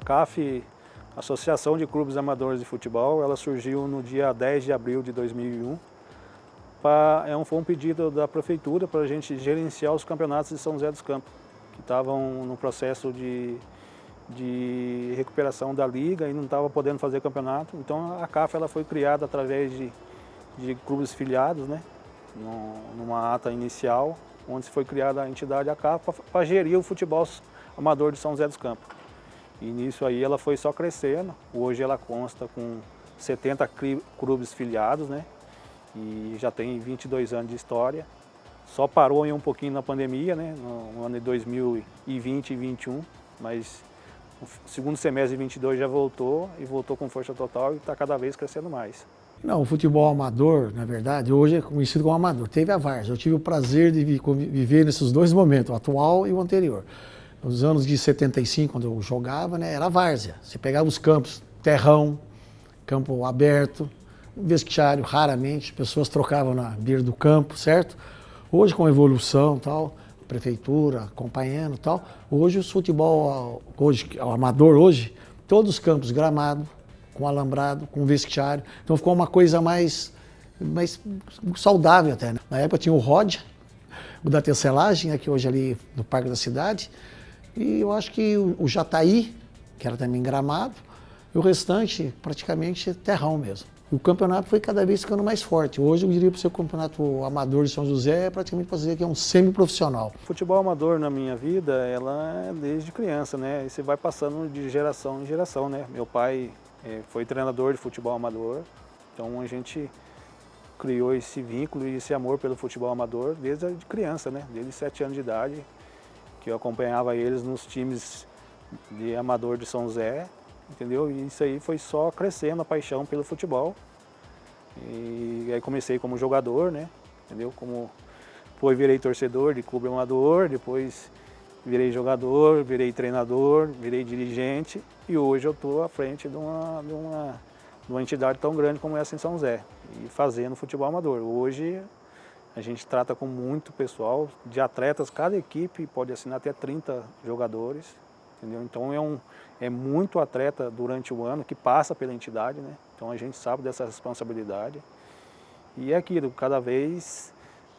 CAF, Associação de Clubes Amadores de Futebol, ela surgiu no dia 10 de abril de 2001. Foi um pedido da prefeitura para a gente gerenciar os campeonatos de São José dos Campos, que estavam no processo de recuperação da liga e não estava podendo fazer campeonato. Então a CAF ela foi criada através de clubes filiados, né? Numa ata inicial, onde foi criada a entidade ACAF para gerir o futebol amador de São José dos Campos. E nisso aí ela foi só crescendo. Hoje ela consta com 70 clubes filiados, né? E já tem 22 anos de história. Só parou em um pouquinho na pandemia, né? No ano de 2020 e 2021, mas no segundo semestre de 2022 já voltou e voltou com força total e está cada vez crescendo mais. Não, o futebol amador, na verdade, hoje é conhecido como amador. Teve a várzea. Eu tive o prazer de viver nesses dois momentos, o atual e o anterior. Nos anos de 75, quando eu jogava, né, era a várzea. Você pegava os campos, terrão, campo aberto, vestiário, raramente, pessoas trocavam na beira do campo, certo? Hoje, com a evolução, tal, prefeitura acompanhando, tal, hoje o futebol, o amador hoje, todos os campos gramado, com alambrado, com vestiário, então ficou uma coisa mais saudável até, né? Na época tinha o Rodia, o da tecelagem, aqui hoje ali no Parque da Cidade, e eu acho que o Jataí, que era também gramado, e o restante praticamente terrão mesmo. O campeonato foi cada vez ficando mais forte. Hoje eu diria para o seu campeonato amador de São José, praticamente posso dizer que é um semi-profissional. Futebol amador na minha vida, ela é desde criança, né? E você vai passando de geração em geração, né? Meu pai foi treinador de futebol amador, então a gente criou esse vínculo e esse amor pelo futebol amador desde criança, né? Desde 7 anos de idade, que eu acompanhava eles nos times de amador de São José, entendeu? E isso aí foi só crescendo a paixão pelo futebol. E aí comecei como jogador, né? Entendeu? Depois virei torcedor de clube amador, depois virei jogador, virei treinador, virei dirigente e hoje eu estou à frente de uma entidade tão grande como essa em São José e fazendo futebol amador. Hoje a gente trata com muito pessoal, de atletas, cada equipe pode assinar até 30 jogadores, entendeu? Então é muito atleta durante o ano que passa pela entidade, né? Então a gente sabe dessa responsabilidade e é aquilo, cada vez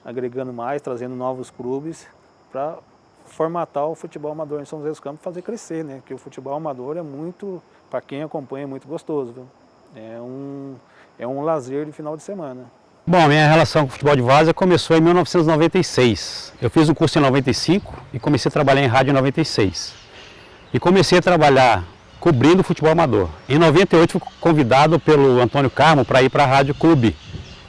agregando mais, trazendo novos clubes para formatar o futebol amador em São José dos Campos e fazer crescer, né? Porque o futebol amador é muito, para quem acompanha, é muito gostoso, viu? É um lazer de final de semana. Bom, minha relação com o futebol de várzea começou em 1996. Eu fiz um curso em 95 e comecei a trabalhar em rádio em 96. E comecei a trabalhar cobrindo futebol amador. Em 98 fui convidado pelo Antônio Carmo para ir para a Rádio Clube,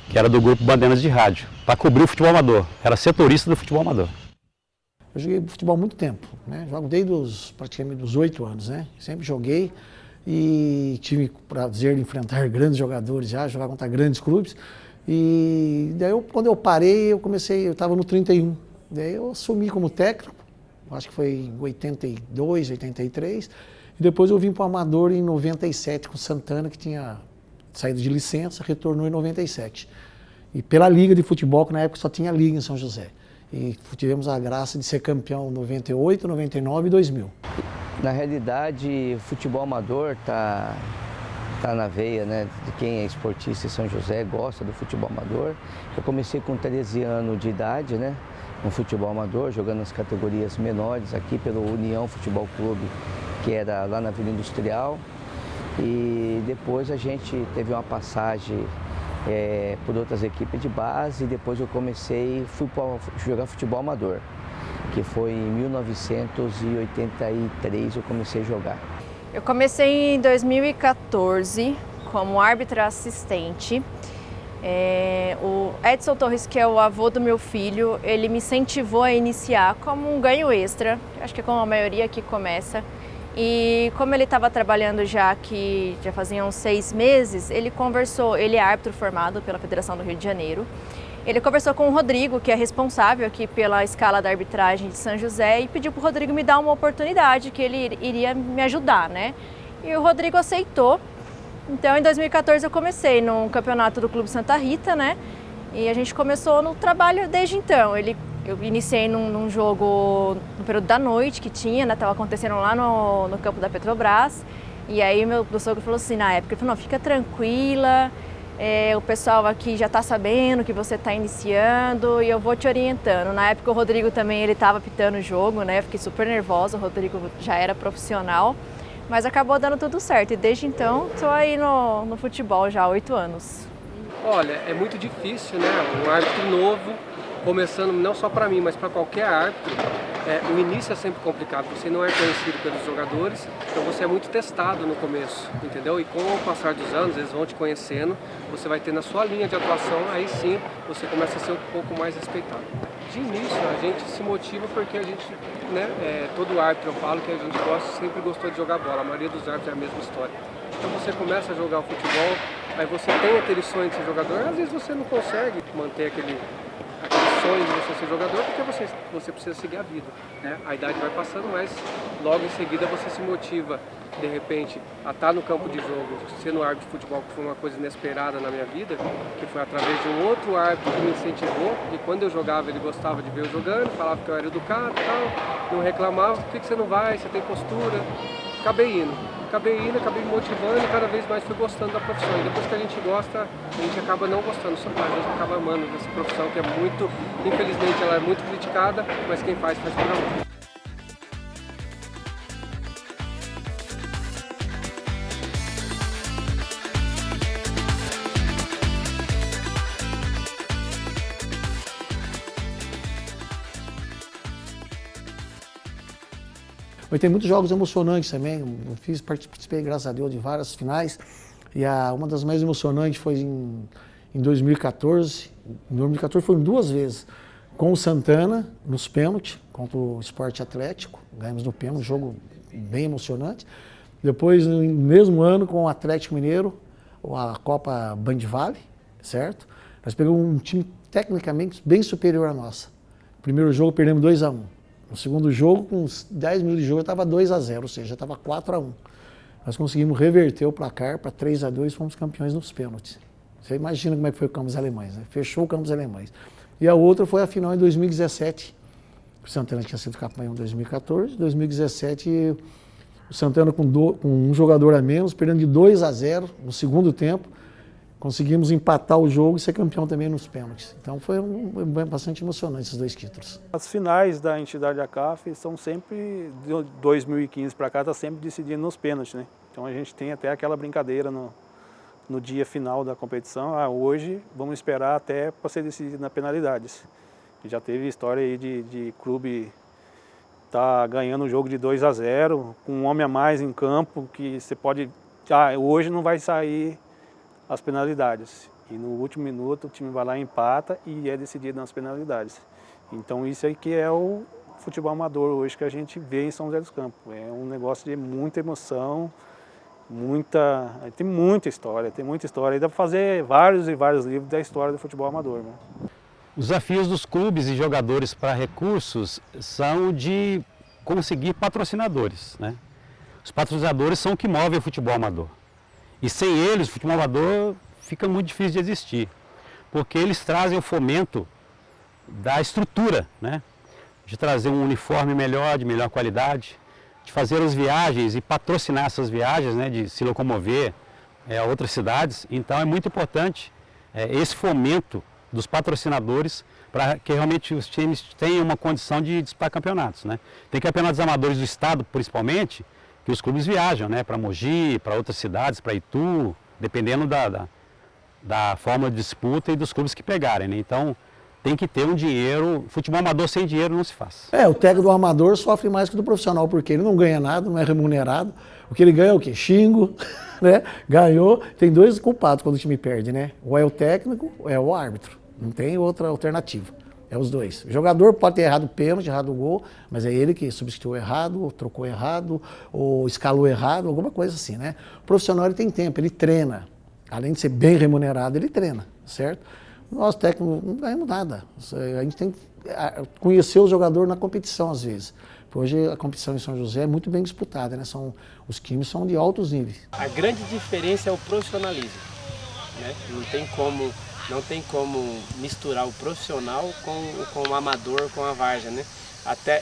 que era do grupo Bandeiras de Rádio, para cobrir o futebol amador. Era setorista do futebol amador. Eu joguei futebol há muito tempo, né? Jogo desde praticamente dos 8 anos, né? Sempre joguei e tive o prazer de enfrentar grandes jogadores já, jogar contra grandes clubes. E daí quando eu parei, eu estava no 31. Daí eu assumi como técnico, acho que foi em 82, 83. E depois eu vim para o Amador em 97 com o Santana, que tinha saído de licença, retornou em 97. E pela Liga de Futebol, que na época só tinha Liga em São José. E tivemos a graça de ser campeão em 98, 99 e 2000. Na realidade, o futebol amador tá na veia, né, de quem é esportista em São José, gosta do futebol amador. Eu comecei com 13 anos de idade, né, no futebol amador, jogando nas categorias menores aqui pelo União Futebol Clube, que era lá na Vila Industrial. E depois a gente teve uma passagem por outras equipes de base, e depois eu fui para jogar futebol amador, que foi em 1983 eu comecei a jogar. Eu comecei em 2014 como árbitra assistente. O Edson Torres, que é o avô do meu filho, ele me incentivou a iniciar como um ganho extra, acho que é como a maioria que começa. E como ele estava trabalhando já faziam 6 meses, ele é árbitro formado pela Federação do Rio de Janeiro. Ele conversou com o Rodrigo, que é responsável aqui pela escala da arbitragem de São José, e pediu para o Rodrigo me dar uma oportunidade, que ele iria me ajudar, né? E o Rodrigo aceitou. Então, em 2014 eu comecei no campeonato do Clube Santa Rita, né? E a gente começou no trabalho desde então. Ele Eu iniciei num jogo no período da noite que tinha, né? Tava acontecendo lá no campo da Petrobras. E aí meu sogro falou assim, na época, ele falou, não, fica tranquila, o pessoal aqui já está sabendo que você está iniciando e eu vou te orientando. Na época o Rodrigo também, ele estava apitando o jogo, né? Eu fiquei super nervosa, o Rodrigo já era profissional, mas acabou dando tudo certo. E desde então, estou aí no futebol já há 8 anos. Olha, é muito difícil, né? Um árbitro novo, começando não só para mim, mas para qualquer árbitro. O início é sempre complicado, você não é conhecido pelos jogadores, então você é muito testado no começo, entendeu? E com o passar dos anos, eles vão te conhecendo, você vai ter na sua linha de atuação, aí sim você começa a ser um pouco mais respeitado. De início, a gente se motiva porque a gente, né, todo árbitro, eu falo que a gente sempre gostou de jogar bola, a maioria dos árbitros é a mesma história. Então você começa a jogar o futebol, aí você tem aquele sonho de ser jogador, às vezes você não consegue manter aquele sonho de você ser jogador porque você precisa seguir a vida, né? A idade vai passando, mas logo em seguida você se motiva, de repente, a estar no campo de jogo, sendo árbitro de futebol, que foi uma coisa inesperada na minha vida, que foi através de um outro árbitro que me incentivou, e quando eu jogava ele gostava de ver eu jogando, falava que eu era educado e tal, não reclamava, por que você não vai, você tem postura? Acabei indo, acabei me motivando e cada vez mais fui gostando da profissão. E depois que a gente gosta, a gente acaba não gostando, só a gente acaba amando dessa profissão que é muito, infelizmente ela é muito criticada, mas quem faz por amor. Mas tem muitos jogos emocionantes também. Eu participei, graças a Deus, de várias finais. E uma das mais emocionantes foi em 2014. Em 2014 foi 2 vezes. Com o Santana, nos pênaltis, contra o Sport Atlético. Ganhamos no pênalti, um jogo bem emocionante. Depois, no mesmo ano, com o Atlético Mineiro, a Copa Band Vale, certo? Nós pegamos um time tecnicamente bem superior à nossa. No primeiro jogo, perdemos 2-1. No segundo jogo, com uns 10 minutos de jogo, estava 2-0, ou seja, estava 4-1. Nós conseguimos reverter o placar para 3-2 e fomos campeões nos pênaltis. Você imagina como é que foi o Campos Alemães, né? Fechou o Campos Alemães. E a outra foi a final em 2017. O Santana tinha sido campeão em 2014. Em 2017, o Santana com um jogador a menos, perdendo de 2-0 no segundo tempo. Conseguimos empatar o jogo e ser campeão também nos pênaltis. Então foi bastante emocionante esses 2 títulos. As finais da entidade ACAF são sempre, de 2015 para cá, está sempre decidindo nos pênaltis, né? Então a gente tem até aquela brincadeira no dia final da competição. Hoje vamos esperar até para ser decidido nas penalidades. E já teve história aí de clube tá ganhando um jogo de 2-0, com um homem a mais em campo, que você pode... hoje não vai sair as penalidades. E no último minuto o time vai lá e empata e é decidido nas penalidades. Então isso aí que é o futebol amador hoje que a gente vê em São José dos Campos. É um negócio de muita emoção, tem muita história. E dá para fazer vários e vários livros da história do futebol amador, né? Os desafios dos clubes e jogadores para recursos são de conseguir patrocinadores, né? Os patrocinadores são o que movem o futebol amador. E sem eles, o futebol amador fica muito difícil de existir, porque eles trazem o fomento da estrutura, né? De trazer um uniforme melhor, de melhor qualidade, de fazer as viagens e patrocinar essas viagens, né? De se locomover a outras cidades. Então é muito importante esse fomento dos patrocinadores para que realmente os times tenham uma condição de disputar campeonatos, né? Tem campeonatos amadores do estado, principalmente, que os clubes viajam, né, para Mogi, para outras cidades, para Itu, dependendo da forma de disputa e dos clubes que pegarem, né? Então, tem que ter um dinheiro, futebol amador sem dinheiro não se faz. O técnico do amador sofre mais que do profissional, porque ele não ganha nada, não é remunerado. O que ele ganha é o quê? Xingo, né? Ganhou. Tem 2 culpados quando o time perde, né? Ou é o técnico ou é o árbitro. Não tem outra alternativa. É os 2. O jogador pode ter errado o pênalti, errado o gol, mas é ele que substituiu errado, ou trocou errado, ou escalou errado, alguma coisa assim, né? O profissional ele tem tempo, ele treina. Além de ser bem remunerado, ele treina, certo? Nós técnicos não ganhamos nada. A gente tem que conhecer o jogador na competição, às vezes. Hoje a competição em São José é muito bem disputada, né? Os times são de altos níveis. A grande diferença é o profissionalismo, né? Não tem como Não tem como misturar o profissional com o amador, com a várzea, né?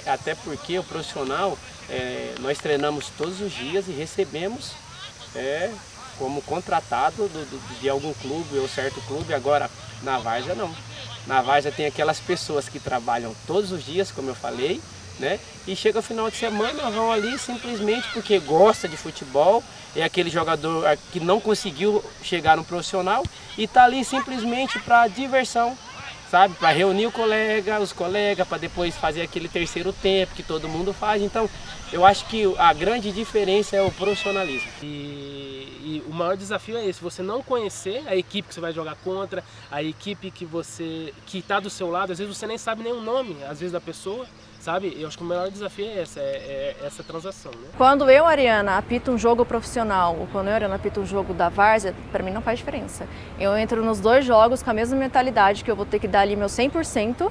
Até porque o profissional, nós treinamos todos os dias e recebemos como contratado de algum clube ou certo clube. Agora, na várzea não. Na várzea tem aquelas pessoas que trabalham todos os dias, como eu falei, né? E chega o final de semana, vão ali simplesmente porque gosta de futebol, é aquele jogador que não conseguiu chegar no profissional e está ali simplesmente para diversão, sabe? Para reunir os colegas, para depois fazer aquele terceiro tempo que todo mundo faz. Então, eu acho que a grande diferença é o profissionalismo. E o maior desafio é esse, você não conhecer a equipe que você vai jogar contra, a equipe que está do seu lado, às vezes você nem sabe nem o nome, às vezes, da pessoa, sabe? Eu acho que o maior desafio é essa transação, né? Quando eu, Ariana, apito um jogo profissional ou quando eu, Ariana, apito um jogo da várzea, para mim não faz diferença. Eu entro nos dois jogos com a mesma mentalidade, que eu vou ter que dar ali meu 100%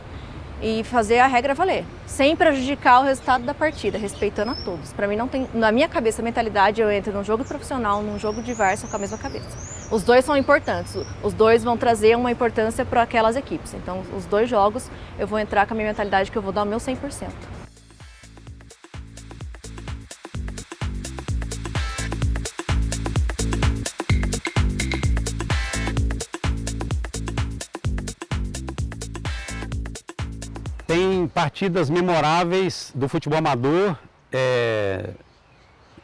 e fazer a regra valer, sem prejudicar o resultado da partida, respeitando a todos. Para mim não tem, na minha cabeça, a mentalidade, eu entro num jogo profissional, num jogo de várzea com a mesma cabeça. Os dois são importantes, os dois vão trazer uma importância para aquelas equipes. Então, os dois jogos eu vou entrar com a minha mentalidade que eu vou dar o meu 100%. Tem partidas memoráveis do futebol amador,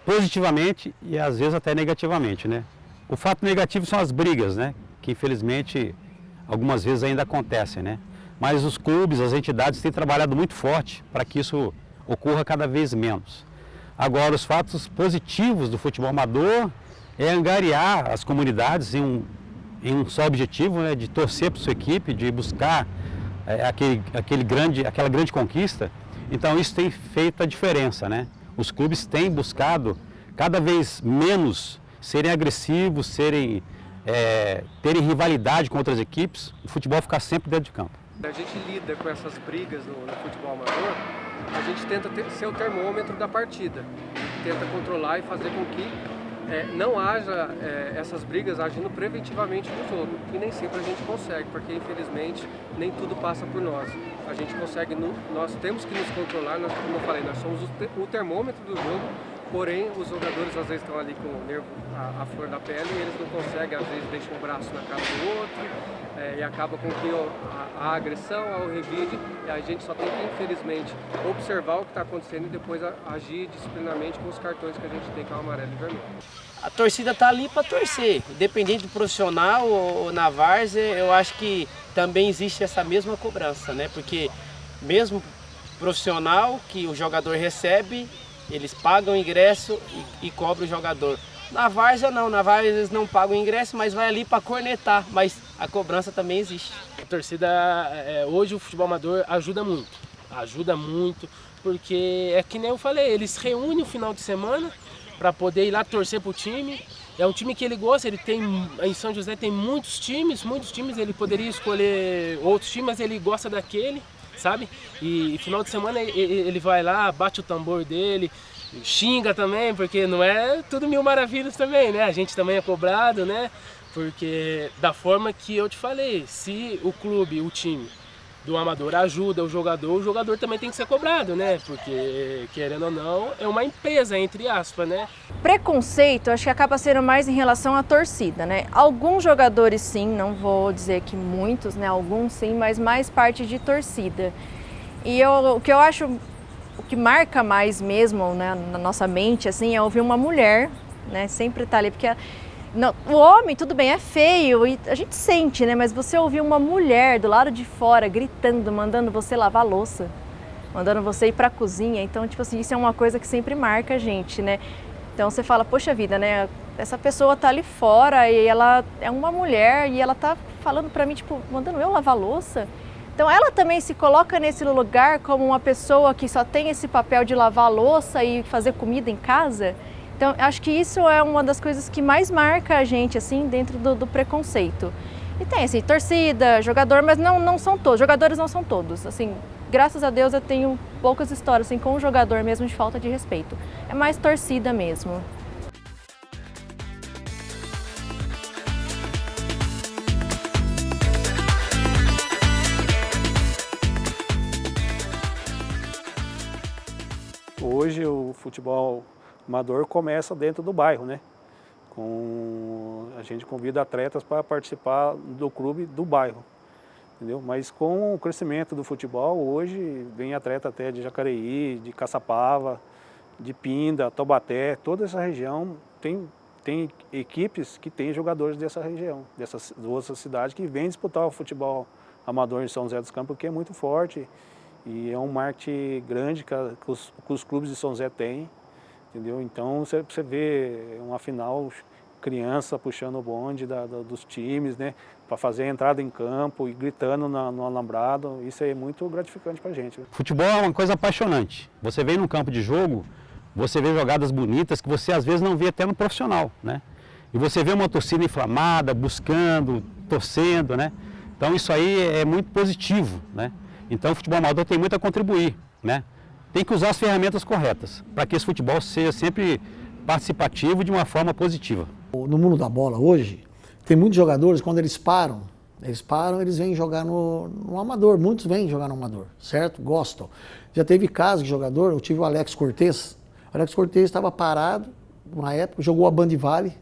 positivamente e às vezes até negativamente, né? O fato negativo são as brigas, né? Que infelizmente algumas vezes ainda acontecem, né? Mas os clubes, as entidades têm trabalhado muito forte para que isso ocorra cada vez menos. Agora, os fatos positivos do futebol amador é angariar as comunidades em um só objetivo, né? De torcer para sua equipe, de buscar aquela grande conquista. Então isso tem feito a diferença, né? Os clubes têm buscado cada vez menos serem agressivos, terem rivalidade com outras equipes, o futebol ficar sempre dentro de campo. A gente lida com essas brigas no futebol amador, a gente tenta ser o termômetro da partida, tenta controlar e fazer com que não haja essas brigas agindo preventivamente no jogo, e nem sempre a gente consegue, porque infelizmente nem tudo passa por nós. A gente consegue, nós temos que nos controlar, como eu falei, nós somos o termômetro do jogo, porém os jogadores às vezes estão ali com o nervo à flor da pele e eles não conseguem, às vezes deixam um braço na cara do outro e acaba com que a agressão, o revide, e a gente só tem que infelizmente observar o que está acontecendo e depois agir disciplinarmente com os cartões que a gente tem, que é o amarelo e vermelho. A torcida está ali para torcer, independente do profissional ou na várzea, eu acho que também existe essa mesma cobrança, né? Porque mesmo profissional que o jogador recebe, eles pagam o ingresso e cobram o jogador. Na várzea não, na várzea eles não pagam o ingresso, mas vai ali para cornetar, mas a cobrança também existe. A torcida, hoje o futebol amador ajuda muito, porque é que nem eu falei, eles reúnem o final de semana para poder ir lá torcer pro time. É um time que ele gosta, em São José tem muitos times, ele poderia escolher outros times, mas ele gosta daquele, sabe? E final de semana ele vai lá, bate o tambor dele, xinga também, porque não é tudo mil maravilhas também, né? A gente também é cobrado, né? Porque da forma que eu te falei, se o clube, o time do amador ajuda o jogador também tem que ser cobrado, né? Porque, querendo ou não, é uma empresa, entre aspas, né? Preconceito, acho que acaba sendo mais em relação à torcida, né? Alguns jogadores sim, não vou dizer que muitos, né? Alguns sim, mas mais parte de torcida. E o que eu acho, o que marca mais mesmo, né, na nossa mente, assim, é ouvir uma mulher, né? Sempre tá ali, porque não, o homem, tudo bem, é feio e a gente sente, né? Mas você ouvir uma mulher do lado de fora gritando, mandando você lavar a louça, mandando você ir pra cozinha. Então, tipo assim, isso é uma coisa que sempre marca a gente, né? Então você fala, poxa vida, né? Essa pessoa tá ali fora e ela é uma mulher e ela tá falando pra mim, tipo, mandando eu lavar a louça. Então ela também se coloca nesse lugar como uma pessoa que só tem esse papel de lavar a louça e fazer comida em casa. Então, acho que isso é uma das coisas que mais marca a gente, assim, dentro do preconceito. E tem, assim, torcida, jogador, mas não são todos, jogadores não são todos. Assim, graças a Deus eu tenho poucas histórias, assim, com o jogador mesmo de falta de respeito. É mais torcida mesmo. hoje o futebol amador começa dentro do bairro, né? A gente convida atletas para participar do clube do bairro, entendeu? Mas com o crescimento do futebol, hoje vem atleta até de Jacareí, de Caçapava, de Pinda, Taubaté, toda essa região tem equipes que têm jogadores dessa região, dessas duas cidades que vêm disputar o futebol amador em São José dos Campos, que é muito forte e é um marketing grande que os clubes de São José têm, entendeu? Então você vê uma final, criança puxando o bonde dos times, né, para fazer a entrada em campo e gritando no alambrado, isso é muito gratificante para a gente. Futebol é uma coisa apaixonante. Você vem num campo de jogo, você vê jogadas bonitas que você às vezes não vê até no profissional, né? E você vê uma torcida inflamada, buscando, torcendo, né? Então isso aí é muito positivo, né? Então o futebol amador tem muito a contribuir, né? Tem que usar as ferramentas corretas para que esse futebol seja sempre participativo de uma forma positiva. No mundo da bola hoje, tem muitos jogadores, quando eles param, eles vêm jogar no amador, muitos vêm jogar no amador, certo? Gostam. Já teve caso de jogador, eu tive o Alex Cortez. O Alex Cortez estava parado, na época, jogou a Band Vale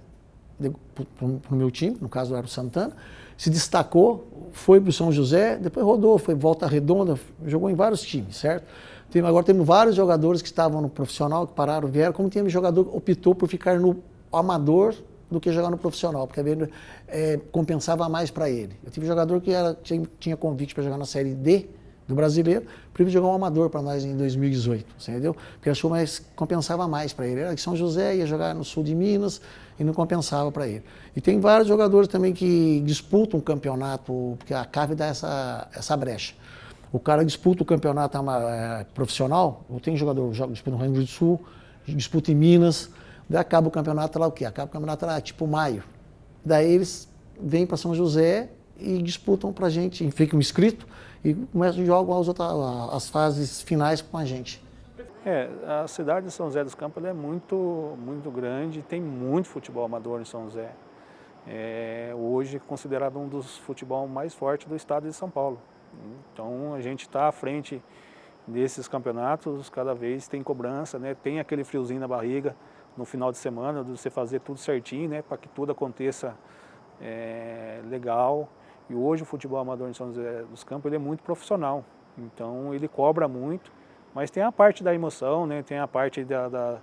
para o meu time, no caso era o Santana, se destacou, foi para o São José, depois rodou, foi Volta Redonda, jogou em vários times, certo? Agora temos vários jogadores que estavam no profissional, que pararam, vieram, como tem jogador que optou por ficar no amador do que jogar no profissional, porque compensava mais para ele. Eu tive jogador que tinha convite para jogar na Série D do Brasileiro, preferiu jogar um amador para nós em 2018, você entendeu? Porque achou mais, compensava mais para ele. Era de São José, ia jogar no sul de Minas e não compensava para ele. E tem vários jogadores também que disputam o campeonato, porque a CAF dá essa brecha. O cara disputa o campeonato profissional, ou tem jogador que disputa no Rio Grande do Sul, disputa em Minas, daí acaba o campeonato lá o quê? Acaba o campeonato lá tipo maio. Daí eles vêm para São José e disputam para a gente, ficam inscritos e começam a jogar as fases finais com a gente. A cidade de São José dos Campos é muito, muito grande, tem muito futebol amador em São José. Hoje é considerado um dos futebol mais fortes do estado de São Paulo. Então a gente está à frente desses campeonatos, cada vez tem cobrança, né? Tem aquele friozinho na barriga no final de semana, de você fazer tudo certinho, né? Para que tudo aconteça legal. E hoje o futebol amador em São José dos Campos ele é muito profissional, então ele cobra muito, mas tem a parte da emoção, né? Tem a parte da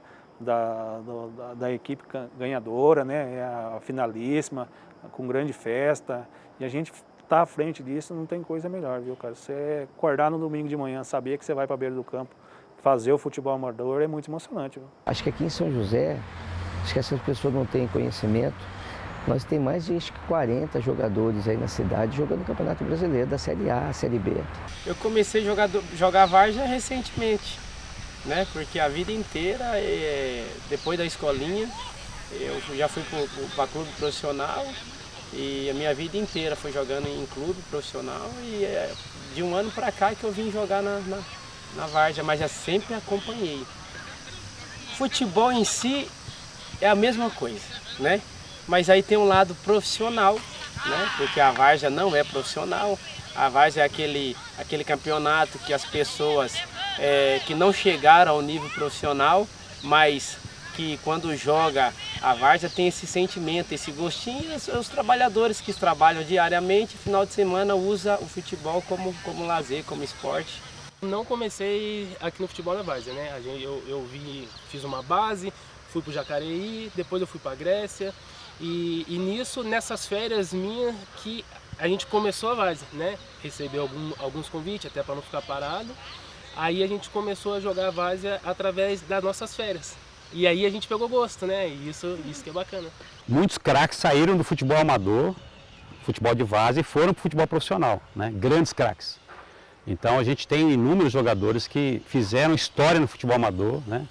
equipe ganhadora, né? A finalíssima, com grande festa, e a gente tá à frente disso, não tem coisa melhor, viu, cara? Você acordar no domingo de manhã, saber que você vai para a beira do campo, fazer o futebol amador é muito emocionante, viu? Acho que aqui em São José, acho que essas pessoas não têm conhecimento, nós temos mais de 40 jogadores aí na cidade jogando no Campeonato Brasileiro, da Série A, Série B. Eu comecei a jogar várzea recentemente, né? Porque a vida inteira, depois da escolinha, eu já fui para clube profissional, e a minha vida inteira foi jogando em clube profissional e de um ano para cá que eu vim jogar na várzea, mas já sempre acompanhei. Futebol em si é a mesma coisa, né? Mas aí tem um lado profissional, né? Porque a várzea não é profissional, a várzea é aquele campeonato que as pessoas que não chegaram ao nível profissional, mas que quando joga a várzea tem esse sentimento, esse gostinho, e os trabalhadores que trabalham diariamente, final de semana, usa o futebol como lazer, como esporte. Não comecei aqui no futebol da várzea, né? Eu fiz uma base, fui para o Jacareí, depois eu fui para a Grécia, e nessas férias minhas que a gente começou a várzea, né? Recebeu alguns convites, até para não ficar parado, aí a gente começou a jogar a várzea através das nossas férias. E aí a gente pegou gosto, né? E isso que é bacana. Muitos craques saíram do futebol amador, futebol de várzea, e foram para o futebol profissional, né? Grandes craques. Então a gente tem inúmeros jogadores que fizeram história no futebol amador, né?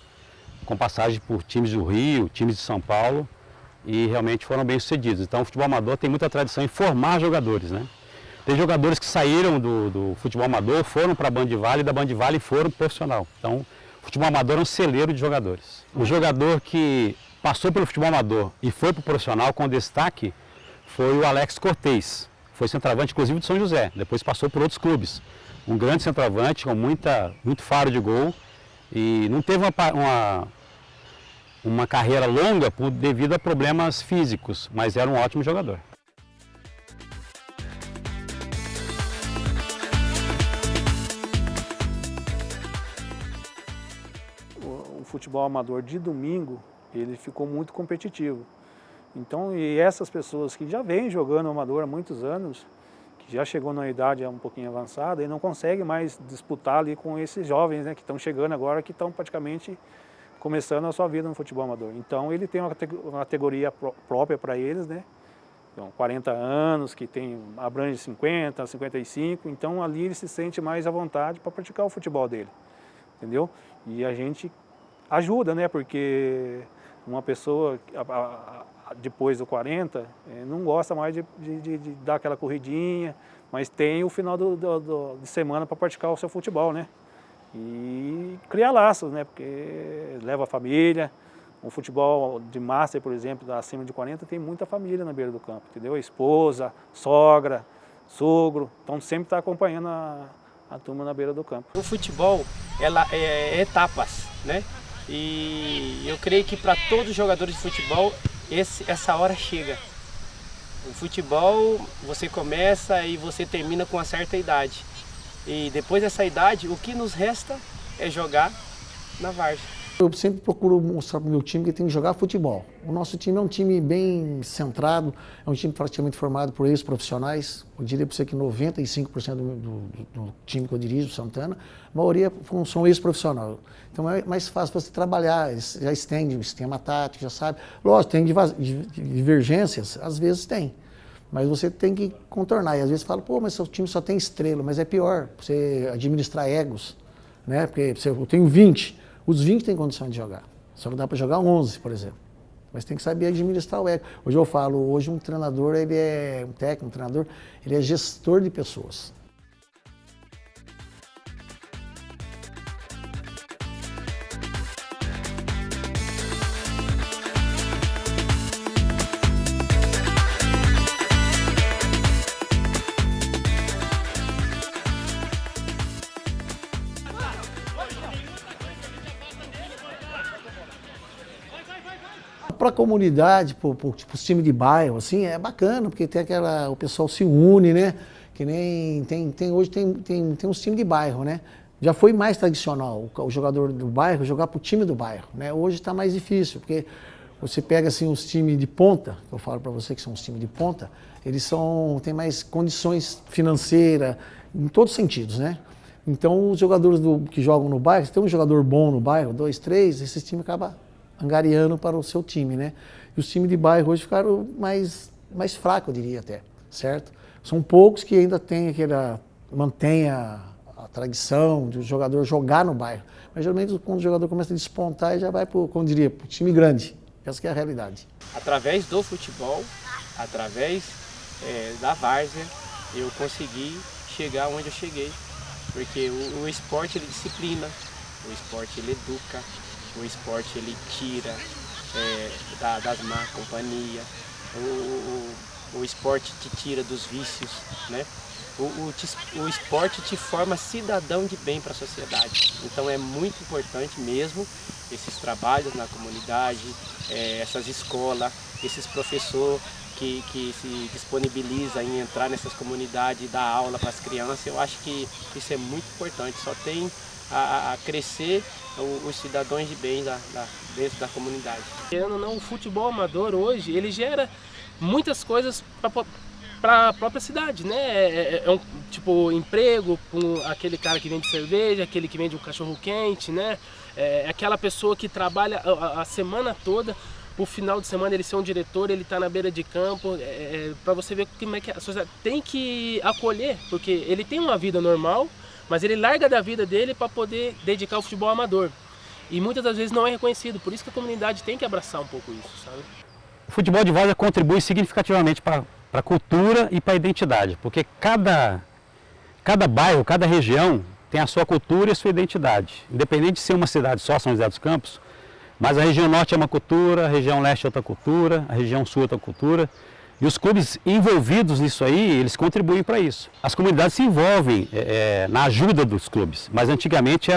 Com passagem por times do Rio, times de São Paulo, e realmente foram bem sucedidos. Então o futebol amador tem muita tradição em formar jogadores, né? Tem jogadores que saíram do futebol amador, foram para a Band Vale, e da Band Vale foram para o profissional. Então o futebol amador é um celeiro de jogadores. O jogador que passou pelo futebol amador e foi para o profissional com destaque foi o Alex Cortez. Foi centroavante, inclusive, de São José. Depois passou por outros clubes. Um grande centroavante com muito faro de gol E não teve uma carreira longa devido a problemas físicos, mas era um ótimo jogador. O futebol amador de domingo, ele ficou muito competitivo. Então, e essas pessoas que já vêm jogando amador há muitos anos, que já chegou na idade um pouquinho avançada e não conseguem mais disputar ali com esses jovens, né, que estão chegando agora, que estão praticamente começando a sua vida no futebol amador. Então, ele tem uma categoria própria para eles, né? Então, 40 anos, que abrange 50, 55, então ali ele se sente mais à vontade para praticar o futebol dele, entendeu? E a gente ajuda, né? Porque uma pessoa depois do 40 não gosta mais de dar aquela corridinha, mas tem o final de semana para praticar o seu futebol, né? E criar laços, né? Porque leva a família. O futebol de master, por exemplo, acima de 40, tem muita família na beira do campo, entendeu? Esposa, sogra, sogro, então sempre está acompanhando a turma na beira do campo. O futebol, ela é etapas, né? E eu creio que para todos os jogadores de futebol, essa hora chega. O futebol, você começa e você termina com uma certa idade. E depois dessa idade, o que nos resta é jogar na várzea. Eu sempre procuro mostrar para o meu time que tem que jogar futebol. O nosso time é um time bem centrado, é um time praticamente formado por ex-profissionais. Eu diria para você que 95% do time que eu dirijo, Santana, a maioria são ex-profissionais. Então é mais fácil você trabalhar, já estende o sistema tático, já sabe. Lógico, tem divergências, às vezes tem. Mas você tem que contornar. E às vezes fala, pô, mas seu time só tem estrela. Mas é pior, você administrar egos, né? Porque eu tenho 20. Os 20 têm condição de jogar, só não dá para jogar 11, por exemplo. Mas tem que saber administrar o ego. Hoje eu falo, hoje um treinador, ele é um técnico, um treinador, ele é gestor de pessoas. Para a comunidade, para os times de bairro, assim, é bacana, porque tem o pessoal se une, né? Que nem hoje tem uns times de bairro, né? Já foi mais tradicional o jogador do bairro jogar para o time do bairro, né? Hoje está mais difícil, porque você pega assim os times de ponta, que eu falo para você que são os times de ponta, eles têm mais condições financeiras, em todos os sentidos, né? Então os jogadores que jogam no bairro, se tem um jogador bom no bairro, 2, 3, esse time acaba angariando para o seu time, né? E os times de bairro hoje ficaram mais fracos, eu diria até, certo? São poucos que ainda mantém a tradição de o jogador jogar no bairro. Mas geralmente quando o jogador começa a despontar, já vai para o time grande. Essa que é a realidade. Através do futebol, através da várzea, eu consegui chegar onde eu cheguei. Porque o esporte, ele disciplina, o esporte, ele educa, o esporte, ele tira das má companhias, o esporte te tira dos vícios, né? O esporte te forma cidadão de bem para a sociedade. Então é muito importante mesmo esses trabalhos na comunidade, essas escolas, esses professores que se disponibilizam em entrar nessas comunidades e dar aula para as crianças. Eu acho que isso é muito importante, só tem a crescer os cidadãos de bem dentro da comunidade. Querendo ou não, o futebol amador hoje, ele gera muitas coisas para a própria cidade, né? Tipo emprego com aquele cara que vende cerveja, aquele que vende um cachorro quente, né? Aquela pessoa que trabalha a semana toda, o final de semana ele ser um diretor, ele tá na beira de campo, para você ver como é que a sociedade tem que acolher, porque ele tem uma vida normal, mas ele larga da vida dele para poder dedicar ao futebol amador. E muitas das vezes não é reconhecido, por isso que a comunidade tem que abraçar um pouco isso, sabe? O futebol de várzea contribui significativamente para a cultura e para a identidade, porque cada bairro, cada região tem a sua cultura e a sua identidade. Independente de ser uma cidade só, São José dos Campos, mas a região norte é uma cultura, a região leste é outra cultura, a região sul é outra cultura. E os clubes envolvidos nisso aí, eles contribuem para isso. As comunidades se envolvem na ajuda dos clubes, mas antigamente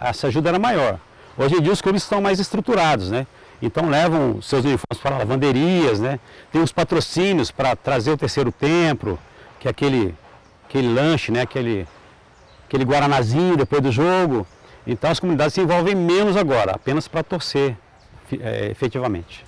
essa ajuda era maior. Hoje em dia os clubes estão mais estruturados, né? Então levam seus uniformes para lavanderias, né? Tem os patrocínios para trazer o terceiro tempo, que é aquele lanche, né? Aquele guaranazinho depois do jogo. Então as comunidades se envolvem menos agora, apenas para torcer efetivamente.